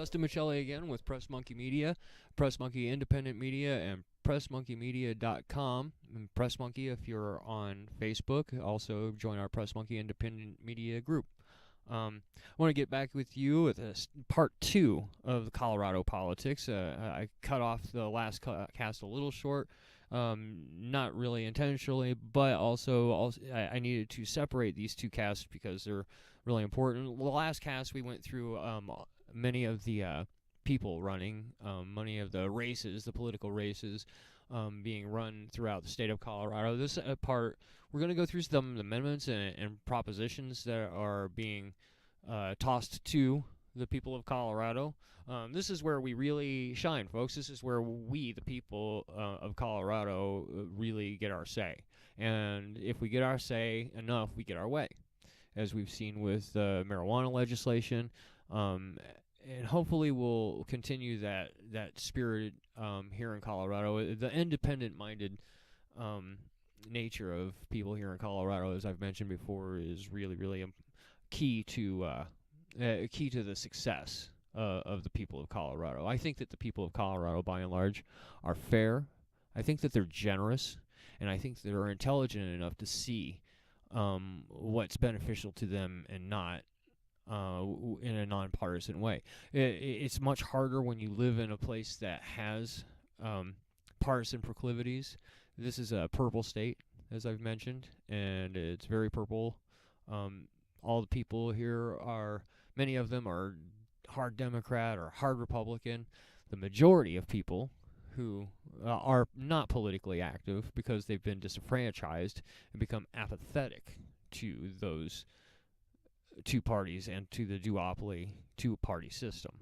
Dustin Micheli again with Press Monkey Media, Press Monkey Independent Media, and PressMonkeyMedia.com. And Press Monkey, if you're on Facebook, also join our Press Monkey Independent Media group. I want to get back with you with part 2 of the Colorado politics. I cut off the last cast a little short, not really intentionally, but also I needed to separate these two casts because they're really important. The last cast we went through many of the people running, many of the races, the political races being run throughout the state of Colorado. This part, we're going to go through some amendments and propositions that are being tossed to the people of Colorado. This is where we really shine, folks. This is where we, the people of Colorado, really get our say. And if we get our say enough, we get our way, as we've seen with marijuana legislation. And hopefully we'll continue that spirit here in Colorado. The independent-minded nature of people here in Colorado, as I've mentioned before, is really, really key to the success of the people of Colorado. I think that the people of Colorado, by and large, are fair. I think that they're generous, and I think they're intelligent enough to see what's beneficial to them and not in a nonpartisan way. It's much harder when you live in a place that has partisan proclivities. This is a purple state, as I've mentioned, and it's very purple. All the people here many of them are hard Democrat or hard Republican. The majority of people who are not politically active because they've been disenfranchised and become apathetic to those two parties and to the duopoly two-party system,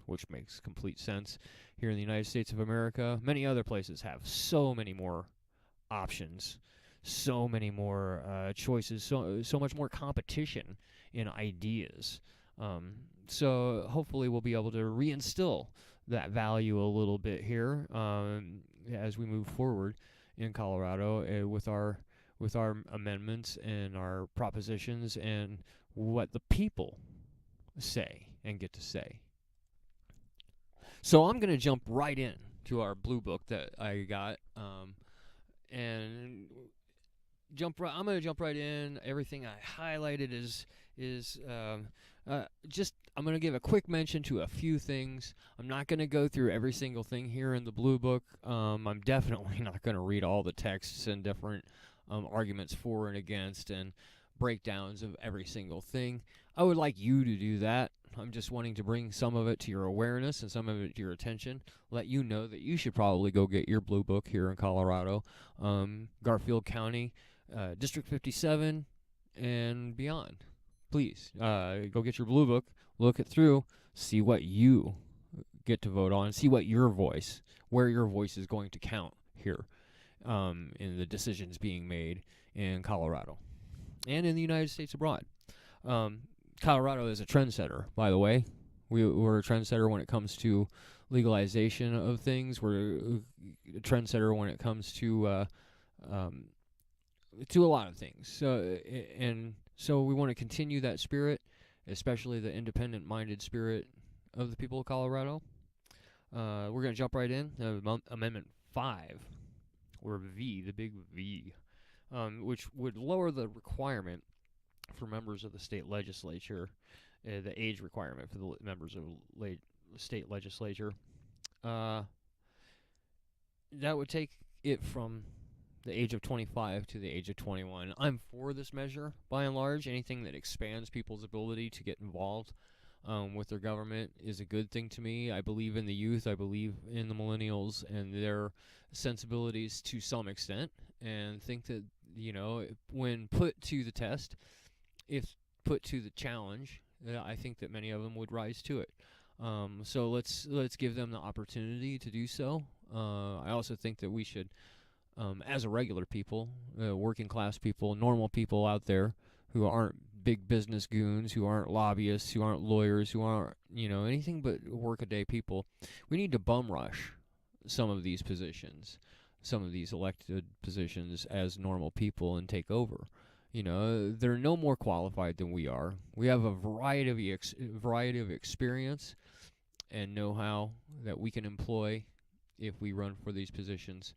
which makes complete sense here in the United States of America. Many other places have so many more options, so many more choices, so much more competition in ideas. So hopefully we'll be able to reinstill that value a little bit here as we move forward in Colorado with our amendments and our propositions and what the people say and get to say. So I'm going to jump right in to our blue book that I got, and I'm going to jump right in. Everything I highlighted is just, I'm going to give a quick mention to a few things. I'm not going to go through every single thing here in the blue book. I'm definitely not going to read all the texts and different arguments for and against and breakdowns of every single thing. I would like you to do that. I'm just wanting to bring some of it to your awareness and some of it to your attention. Let you know that you should probably go get your blue book here in Colorado, Garfield County, District 57, and beyond. Please go get your blue book, look it through, see what you get to vote on, see what where your voice is going to count here in the decisions being made in Colorado and in the United States abroad. Colorado is a trendsetter, by the way. We're a trendsetter when it comes to legalization of things. We're a trendsetter when it comes to a lot of things. So we want to continue that spirit, especially the independent-minded spirit of the people of Colorado. We're going to jump right in. Amendment 5, or V, the big V, which would lower the requirement for members of the state legislature, the age requirement for the members of the state legislature. That would take it from the age of 25 to the age of 21. I'm for this measure, by and large. Anything that expands people's ability to get involved with their government is a good thing to me. I believe in the youth. I believe in the millennials and their sensibilities to some extent, and think that, when put to the test, if put to the challenge, I think that many of them would rise to it. So let's give them the opportunity to do so. I also think that we should, as a regular people, working class people, normal people out there who aren't big business goons, who aren't lobbyists, who aren't lawyers, who aren't, anything but workaday people, we need to bum rush some of these positions, some of these elected positions as normal people and take over. They're no more qualified than we are. We have a variety of experience and know-how that we can employ if we run for these positions.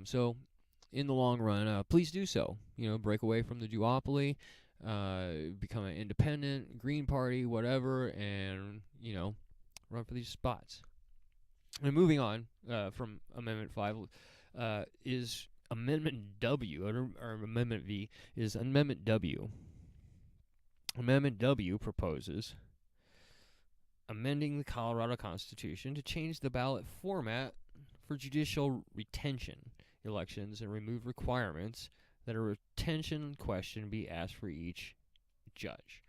So, in the long run, please do so. Break away from the duopoly, become an independent, Green Party, whatever, and run for these spots. And moving on from Amendment 5 is Amendment W, or Amendment V, is Amendment W. Amendment W proposes amending the Colorado Constitution to change the ballot format for judicial retention elections and remove requirements that a retention question be asked for each judge.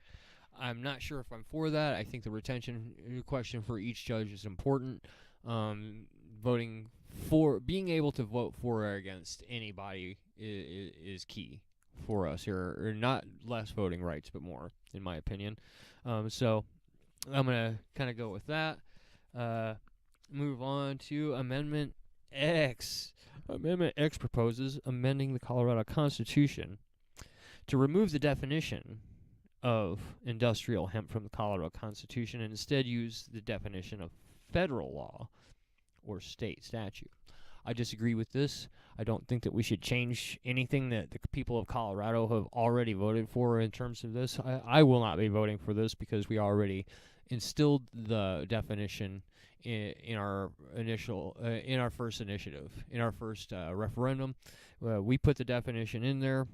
I'm not sure if I'm for that. I think the retention question for each judge is important. Being able to vote for or against anybody is key for us here, or not less voting rights, but more, in my opinion. So I'm going to kind of go with that. Move on to Amendment X. Amendment X proposes amending the Colorado Constitution to remove the definition of industrial hemp from the Colorado Constitution and instead use the definition of federal law or state statute. I disagree with this. I don't think that we should change anything that the people of Colorado have already voted for in terms of this. I will not be voting for this because we already instilled the definition in our first initiative, in our first referendum. We put the definition in there.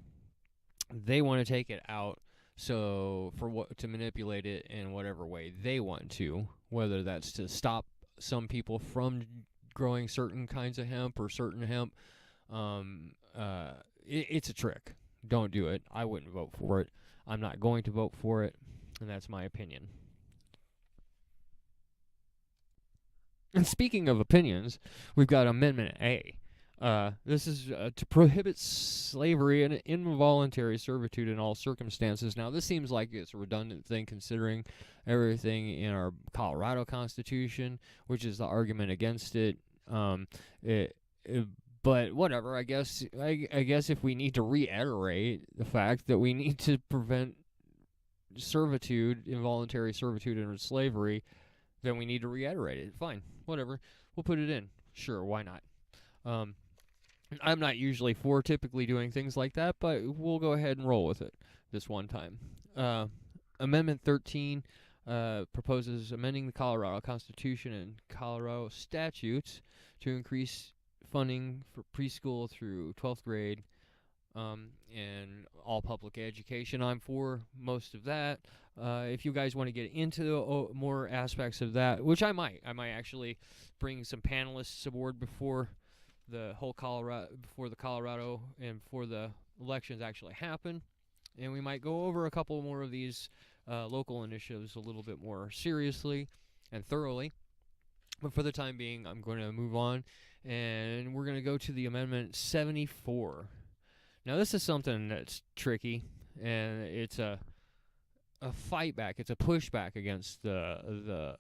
They want to take it out, so to manipulate it in whatever way they want to, whether that's to stop some people from growing certain kinds of hemp or certain hemp. It's a trick. Don't do it. I wouldn't vote for it. I'm not going to vote for it, and that's my opinion. And speaking of opinions, we've got Amendment A. This is to prohibit slavery and involuntary servitude in all circumstances. Now, this seems like it's a redundant thing considering everything in our Colorado Constitution, which is the argument against it. But whatever. I guess if we need to reiterate the fact that we need to prevent servitude, involuntary servitude, and slavery, then we need to reiterate it. Fine, whatever. We'll put it in. Sure, why not? I'm not usually for typically doing things like that, but we'll go ahead and roll with it this one time. Amendment 13 proposes amending the Colorado Constitution and Colorado statutes to increase funding for preschool through 12th grade and all public education. I'm for most of that. If you guys want to get into more aspects of that, which I might actually bring some panelists aboard before the Colorado and before the elections actually happen, and we might go over a couple more of these local initiatives a little bit more seriously and thoroughly. But for the time being, I'm going to move on, and we're going to go to the Amendment 74. Now, this is something that's tricky, and it's a fight back. It's a pushback against the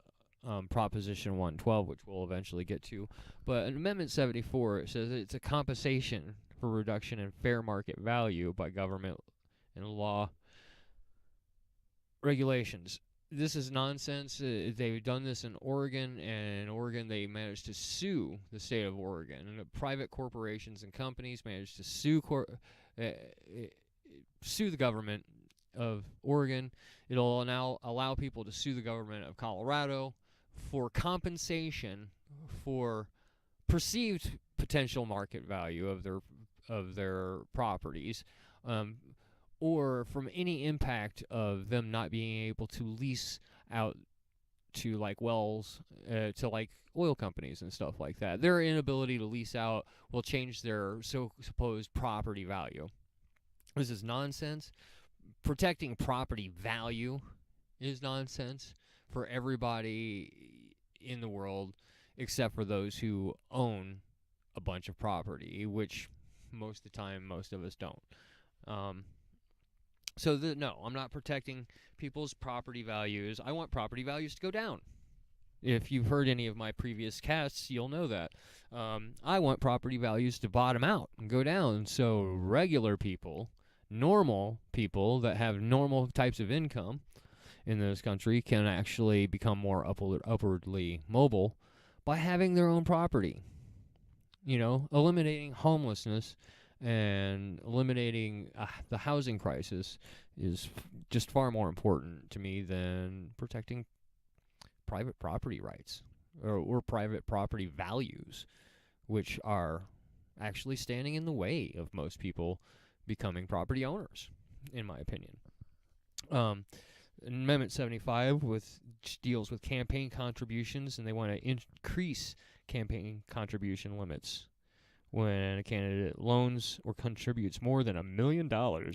Proposition 112, which we'll eventually get to. But in Amendment 74, it says it's a compensation for reduction in fair market value by government and law regulations. This is nonsense. They've done this in Oregon, and in Oregon they managed to sue the state of Oregon. And private corporations and companies managed to sue the government of Oregon. It'll now allow people to sue the government of Colorado for compensation for perceived potential market value of their properties, or from any impact of them not being able to lease out to like wells, to like oil companies and stuff like that. Their inability to lease out will change their supposed property value. This is nonsense. Protecting property value is nonsense for everybody in the world except for those who own a bunch of property, which most of the time most of us don't. No, I'm not protecting people's property values. I want property values to go down. If you've heard any of my previous casts, you'll know that. I want property values to bottom out and go down so regular people, normal people that have normal types of income in this country can actually become more upwardly mobile by having their own property. Eliminating homelessness and eliminating the housing crisis is just far more important to me than protecting private property rights or private property values, which are actually standing in the way of most people becoming property owners, in my opinion. Amendment 75 deals with campaign contributions, and they want to increase campaign contribution limits when a candidate loans or contributes more than $1 million to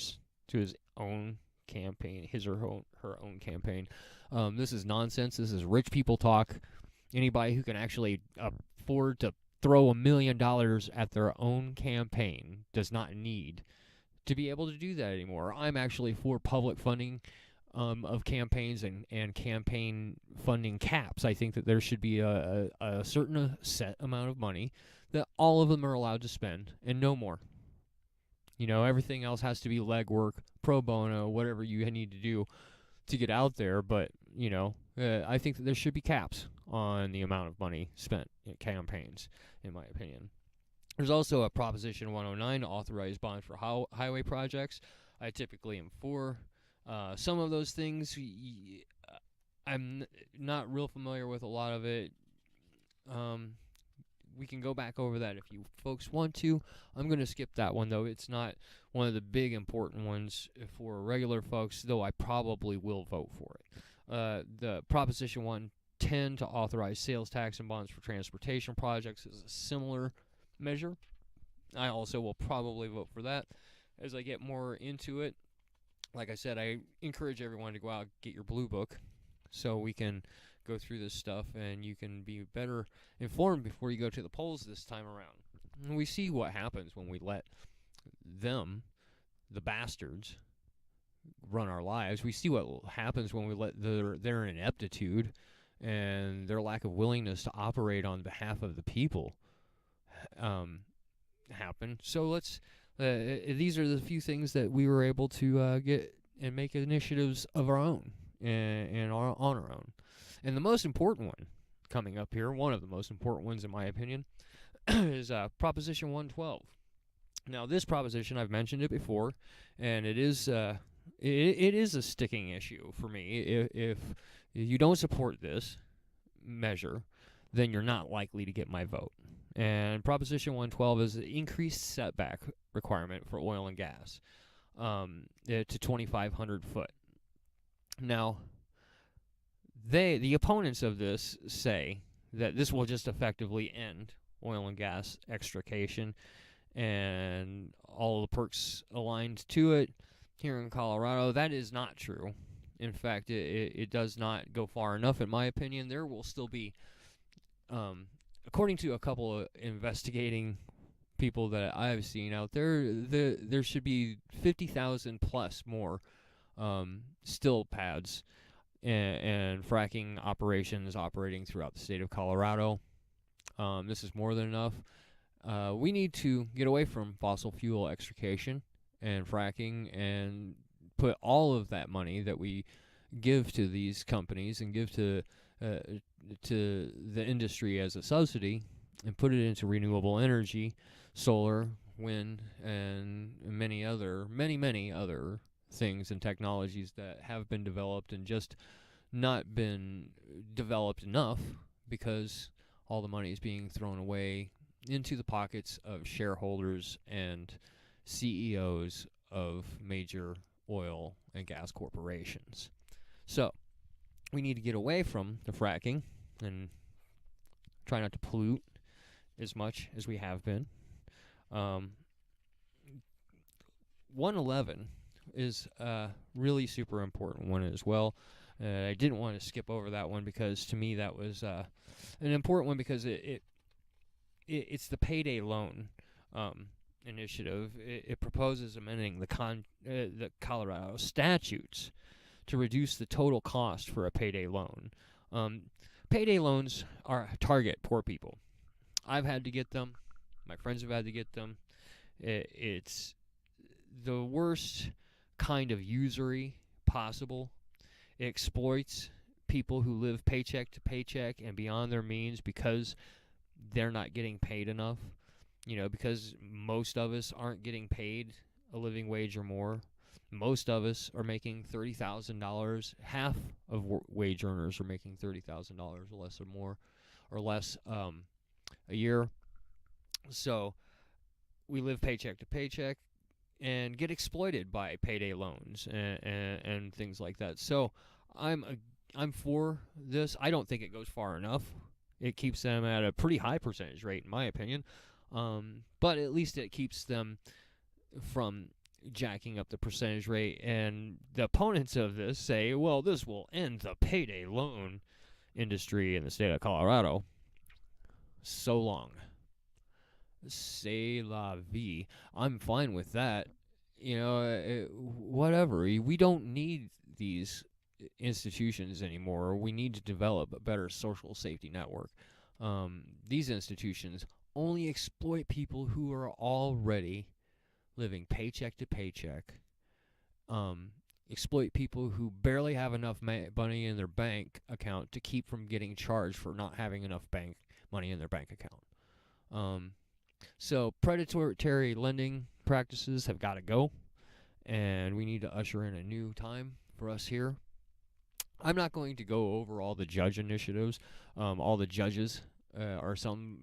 his own campaign, his or her own campaign. This is nonsense. This is rich people talk. Anybody who can actually afford to throw $1 million at their own campaign does not need to be able to do that anymore. I'm actually for public funding of campaigns and campaign funding caps. I think that there should be a certain set amount of money that all of them are allowed to spend and no more. Everything else has to be legwork, pro bono, whatever you need to do to get out there. But, I think that there should be caps on the amount of money spent in campaigns, in my opinion. There's also a Proposition 109 to authorize bonds for highway projects. I typically am for some of those things. I'm not real familiar with a lot of it. We can go back over that if you folks want to. I'm going to skip that one, though. It's not one of the big important ones for regular folks, though I probably will vote for it. The Proposition 110 to authorize sales tax and bonds for transportation projects is a similar measure. I also will probably vote for that as I get more into it. Like I said, I encourage everyone to go out and get your blue book so we can go through this stuff and you can be better informed before you go to the polls this time around. And we see what happens when we let them, the bastards, run our lives. We see what happens when we let their ineptitude and their lack of willingness to operate on behalf of the people happen. So let's these are the few things that we were able to get and make initiatives of our own and on our own. And the most important one coming up here, one of the most important ones in my opinion, is Proposition 112. Now, this proposition, I've mentioned it before, and it is a sticking issue for me. If you don't support this measure, then you're not likely to get my vote. And Proposition 112 is the increased setback requirement for oil and gas to 2,500 foot. Now, the opponents of this say that this will just effectively end oil and gas extraction and all the perks aligned to it here in Colorado. That is not true. In fact, it does not go far enough, in my opinion. There will still be, according to a couple of investigating people that I've seen out there, there should be 50,000 plus more still pads and fracking operations operating throughout the state of Colorado. This is more than enough. We need to get away from fossil fuel extraction and fracking and put all of that money that we give to these companies and give to the industry as a subsidy and put it into renewable energy, solar, wind, and many other things and technologies that have been developed and just not been developed enough because all the money is being thrown away into the pockets of shareholders and CEOs of major oil and gas corporations. So, we need to get away from the fracking and try not to pollute as much as we have been. 111 is a really super important one as well. I didn't want to skip over that one because to me that was an important one because it's the payday loan initiative. It proposes amending the Colorado statutes to reduce the total cost for a payday loan. Payday loans target poor people. I've had to get them. My friends have had to get them. the worst kind of usury possible. It exploits people who live paycheck to paycheck and beyond their means because they're not getting paid enough. Because most of us aren't getting paid a living wage or more. Most of us are making $30,000. Half of wage earners are making $30,000 or less or more or less a year. So we live paycheck to paycheck and get exploited by payday loans and things like that. So I'm for this. I don't think it goes far enough. It keeps them at a pretty high percentage rate, in my opinion. But at least it keeps them from jacking up the percentage rate. And the opponents of this say, well, this will end the payday loan industry in the state of Colorado. So long. C'est la vie. I'm fine with that. Whatever. We don't need these institutions anymore. We need to develop a better social safety network. These institutions only exploit people who are already living paycheck to paycheck. Exploit people who barely have enough money in their bank account to keep from getting charged for not having enough money in their bank account. So predatory lending practices have got to go, and we need to usher in a new time for us here. I'm not going to go over all the judge initiatives. All the judges some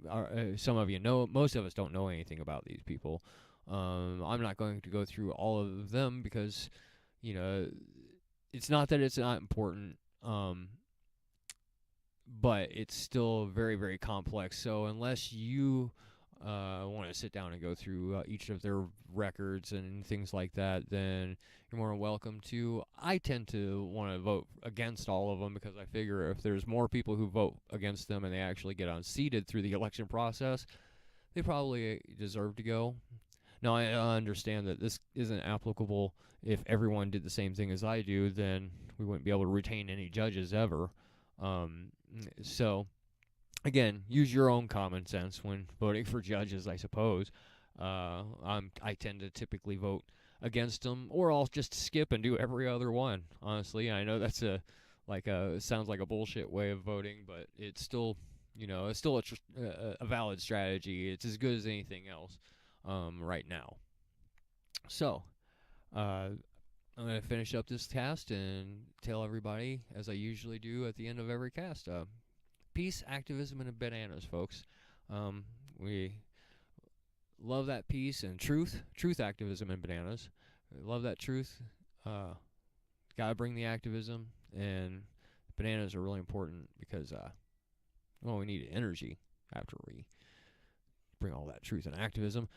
of you know. Most of us don't know anything about these people. I'm not going to go through all of them because, it's not that it's not important, but it's still very, very complex. So unless you want to sit down and go through each of their records and things like that, then you're more than welcome to. I tend to want to vote against all of them because I figure if there's more people who vote against them and they actually get unseated through the election process, they probably deserve to go. Now, I understand that this isn't applicable. If everyone did the same thing as I do, then we wouldn't be able to retain any judges ever. So, again, use your own common sense when voting for judges, I suppose. I tend to typically vote against them, or I'll just skip and do every other one. Honestly, I know that's sounds like a bullshit way of voting, but it's still, it's still a valid strategy. It's as good as anything else right now. So, I'm going to finish up this cast and tell everybody, as I usually do at the end of every cast, peace, activism, and bananas, folks. We love that peace and truth, activism, and bananas. We love that truth. Gotta bring the activism, and bananas are really important because, we need energy after we bring all that truth and activism.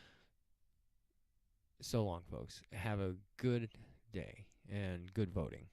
So long, folks. Have a good day and good voting.